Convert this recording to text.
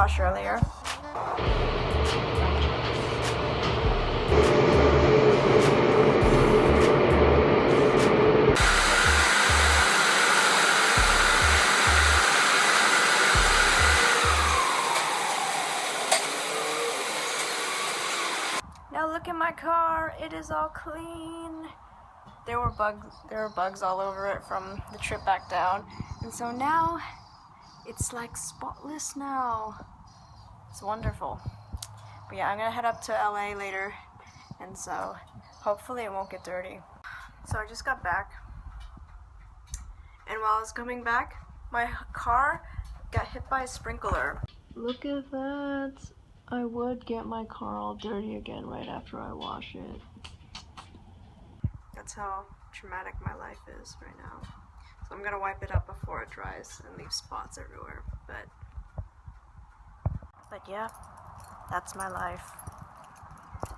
wash earlier. Now look at my car, it is all clean. There were bugs all over it from the trip back down. And so now it's like spotless now. It's wonderful. But yeah, I'm gonna head up to LA later, and so hopefully it won't get dirty. So I just got back, and while I was coming back, my car got hit by a sprinkler. Look at that. I would get my car all dirty again right after I wash it. That's how traumatic my life is right now. So I'm gonna wipe it up before it dries and leave spots everywhere. But yeah, that's my life.